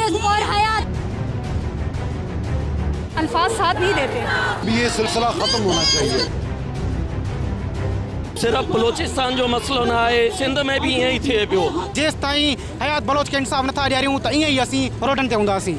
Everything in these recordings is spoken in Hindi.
जस्टिस फॉर हयात। अल्फाज साथ नहीं देते। ये सिलसिला खत्म होना चाहिए। सिर्फ बलोचिस्तान जो मसलो ना है, सिंध में भी यही थे पियो। जेस ताईं हयात बलोच के इंसाफ नथा ॾियारियूं त ईअं ई असीं रोडनि ते हूंदासीं।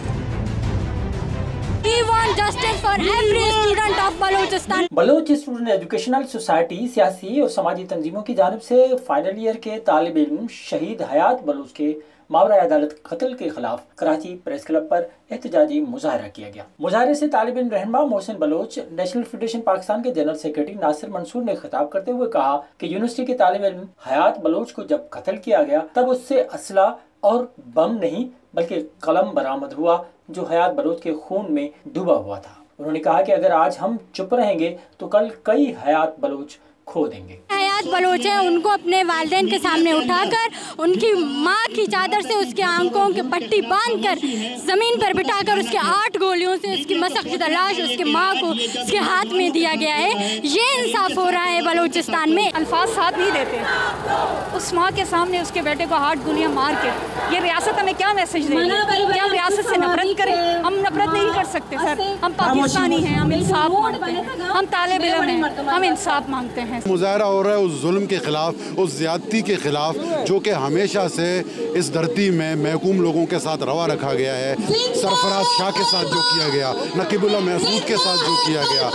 We want justice for every student of Balochistan. Baloch student educational society सियासी और समाजी तंजीमों की जानिब से फाइनल ईयर के तालिब इल्म शहीद हयात बलोच के मावरा अदालत कत्ल के खिलाफ कराची प्रेस क्लब पर एहतजाजी मुजाहरा किया गया। मुजाहरे से तालिब इल्म रहनुमा मोहसिन बलोच, नेशनल फेडरेशन पाकिस्तान के जनरल सेक्रेटरी नासिर मंसूर ने खिताब करते हुए कहा कि यूनिवर्सिटी के तालिब इल्म हयात बलोच को जब कत्ल किया गया तब उससे असला और बम नहीं बल्कि कलम बरामद हुआ जो हयात बलोच के खून में डूबा हुआ था। उन्होंने कहा कि अगर आज हम चुप रहेंगे तो कल कई हयात बलोच खो देंगे। हयात बलोच है, उनको अपने वालिदैन के सामने उठाकर उनकी माँ की चादर से उसके आंखों की पट्टी बांधकर जमीन पर बिठाकर उसके 8 गोलियों से उसकी मसक़शुदा लाश उसके माँ को उसके हाथ में दिया गया है। ये इंसाफ हो रहा है बलोचिस्तान में। अल्फाज साथ नहीं देते। उस माँ के सामने उसके बेटे को 8 गोलियां मार के ये रियासत हमें क्या मैसेज देगी? क्या हम रियासत से नफरत करें? हम नफरत नहीं कर सकते सर। हम पाकिस्तानी हैं, हम इंसाफ मांगते हैं, हम तालिब इल्म हैं, हम इंसाफ मांगते हैं। मुजाहरा हो रहा है उस जुल्म के खिलाफ, उस ज्यादती के खिलाफ जो कि हमेशा से इस धरती में महकूम लोगों के साथ रवा रखा गया है। सरफराज शाह के साथ जो किया गया, नकीबुल्लाह महसूद के साथ जो किया गया,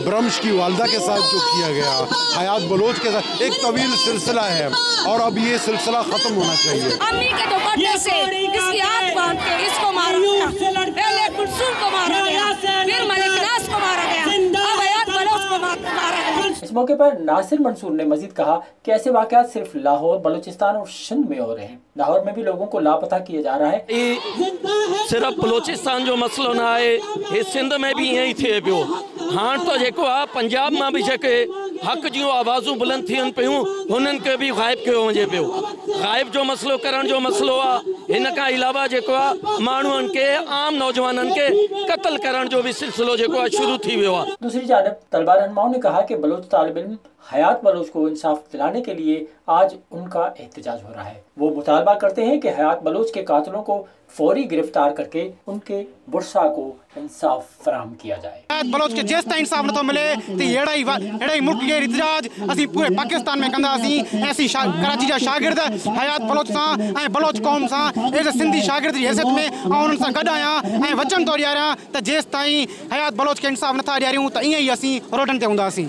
ब्रह्मश की वालदा के साथ जो किया गया, हयात बलोच के साथ, एक तवील सिलसिला है और अब ये सिलसिला खत्म होना चाहिए। अम्मी के दुपट्टे से इसकी आंख बांध के इसको मारा गया, पहले कुलसुम को मारा गया, फिर मलिक नास को मारा गया, अब हयात बलोच को मारा गया। इस मौके पर नासिर मंसूर ने मजीद कहा कि ऐसे वाक़यात सिर्फ लाहौर, बलूचिस्तान और सिंध में हो रहे हैं। लाहौर में भी लोगों को लापता किया जा रहा है। सिर्फ बलोचिस्तान जो मसलो ना है, ये सिंध में भी यही थे पियो। हाँ तो जेको आ पंजाब में भी जेके हक जूं आवाज़ूं बुलंद थियनि पियूं हुननि खे बि गाइब कयो वञे पियो। गाइब जो मसलो करण जो मसलो आहे। हिन खां अलावा जेको आहे माण्हुनि खे, आम नौजवाननि खे क़त्ल करण जो भी सिलसिलो जेको आहे शुरू थी वियो आहे। दूसरी जानब तलबा रहनुमाओं ने कहा कि बलोच तालिब इल्म हयात बलोच को इंसाफ दिलाने के लिए आज उनका एहतजाज हो रहा है। वो मुतालबा करते हैं कि हयात बलोच के कातिलों को फौरी गिरफ्तार करके उनके बुरसा को इंसाफ फराहम किया जाए। हयात बलोच के जेस ताईं इंसाफ नथो मिले तो अहिड़ा मुल्क जे एहतजाज असीं पूरे पाकिस्तान में कंदासीं। ऐसी कराची जा शागिर्द हयात बलोच सां ऐं बलोच कौम सां एज सिंधी शागिर्द जी हैसियत में ऐं उन्हनि सां गॾु आहियां ऐं वचन थो ॾियारियां त जेस ताईं हयात बलोच के इंसाफ नथा ॾियारियूं त ईअं ई असीं रोडनि ते हूंदासीं।